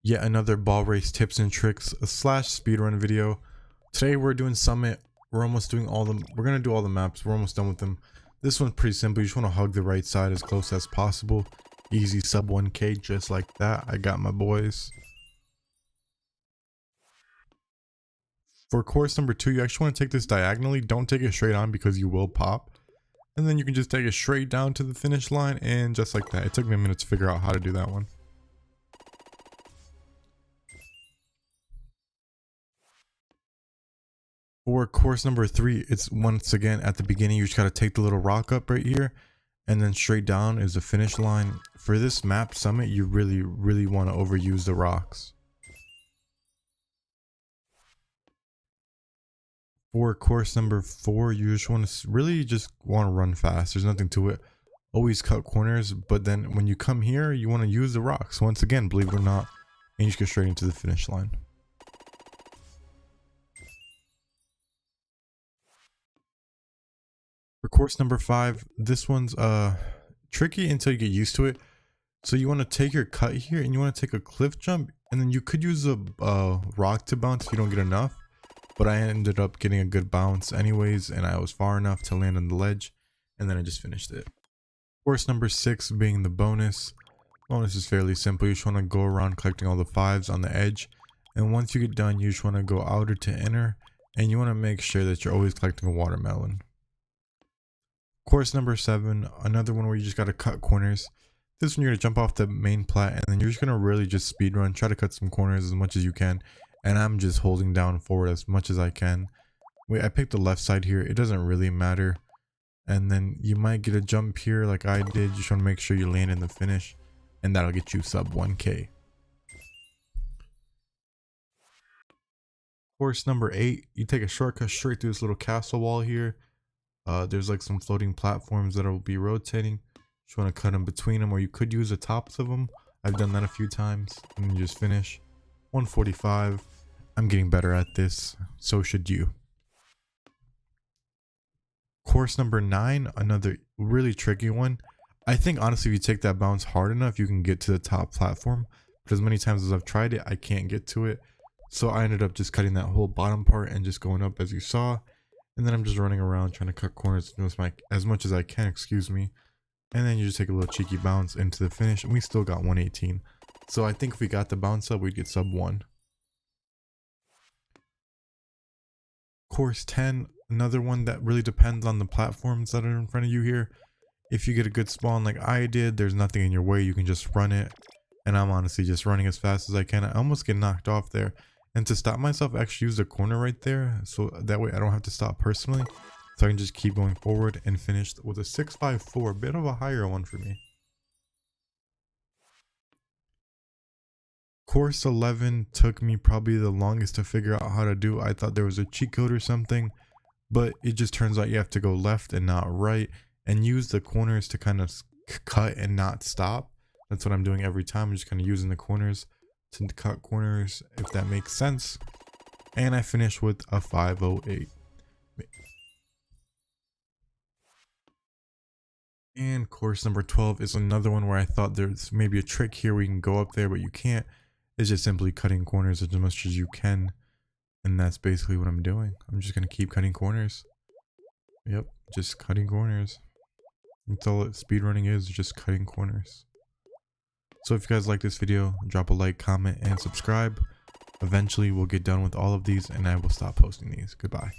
Yet another ball race tips and tricks slash speedrun video. Today we're doing Summit. We're almost doing we're gonna do all the maps. We're almost done with them. This one's pretty simple. You just want to hug the right side as close as possible. Easy sub 1k just like that. I got my boys. For course number 2, you actually want to take this diagonally. Don't take it straight on because you will pop. And then you can just take it straight down to the finish line, and just like that. It took me a minute to figure out how to do that one. For course number 3, it's once again at the beginning. You just gotta take the little rock up right here, and then straight down is the finish line. For this map Summit, you really want to overuse the rocks. For course number 4, you just want to run fast. There's nothing to it. Always cut corners, but then when you come here, you want to use the rocks once again, believe it or not, and you just go straight into the finish line. For course number 5, this one's tricky until you get used to it. So you want to take your cut here, and you want to take a cliff jump, and then you could use a rock to bounce if you don't get enough. But I ended up getting a good bounce anyways, and I was far enough to land on the ledge, and then I just finished it. Course number 6 being the bonus. Bonus is fairly simple. You just want to go around collecting all the 5s on the edge, and once you get done, you just want to go outer to inner, and you want to make sure that you're always collecting a watermelon. Course number 7, another one where you just got to cut corners. This one you're going to jump off the main plat, and then you're just going to really just speed run, try to cut some corners as much as you can. And I'm just holding down forward as much as I can. Wait, I picked the left side here. It doesn't really matter. And then you might get a jump here like I did. You just want to make sure you land in the finish, and that'll get you sub 1k. Course number 8, you take a shortcut straight through this little castle wall here. There's like some floating platforms that will be rotating. Just want to cut in between them, or you could use the tops of them. I've done that a few times, and you just finish. 145. I'm getting better at this, so should you. Course number 9, another really tricky one. I think honestly, if you take that bounce hard enough, you can get to the top platform. But as many times as I've tried it, I can't get to it. So I ended up just cutting that whole bottom part and just going up as you saw. And then I'm just running around trying to cut corners as much as I can, excuse me. And then you just take a little cheeky bounce into the finish, and we still got 118. So I think if we got the bounce up, we'd get sub 1. Course 10, another one that really depends on the platforms that are in front of you here. If you get a good spawn like I did, there's nothing in your way, you can just run it. And I'm honestly just running as fast as I can. I almost get knocked off there. And to stop myself, I actually use the corner right there, so that way I don't have to stop personally. So I can just keep going forward and finish with a 654, a bit of a higher one for me. Course 11 took me probably the longest to figure out how to do. I thought there was a cheat code or something, but it just turns out you have to go left and not right, and use the corners to kind of cut and not stop. That's what I'm doing every time. I'm just kind of using the corners to cut corners, if that makes sense. And I finished with a 508. And course number 12 is another one where I thought there's maybe a trick here where you can go up there, but you can't. It's just simply cutting corners as much as you can. And that's basically what I'm doing. I'm just going to keep cutting corners. Yep, just cutting corners. That's all speedrunning is, just cutting corners. So if you guys like this video, drop a like, comment, and subscribe. Eventually we'll get done with all of these, and I will stop posting these. Goodbye.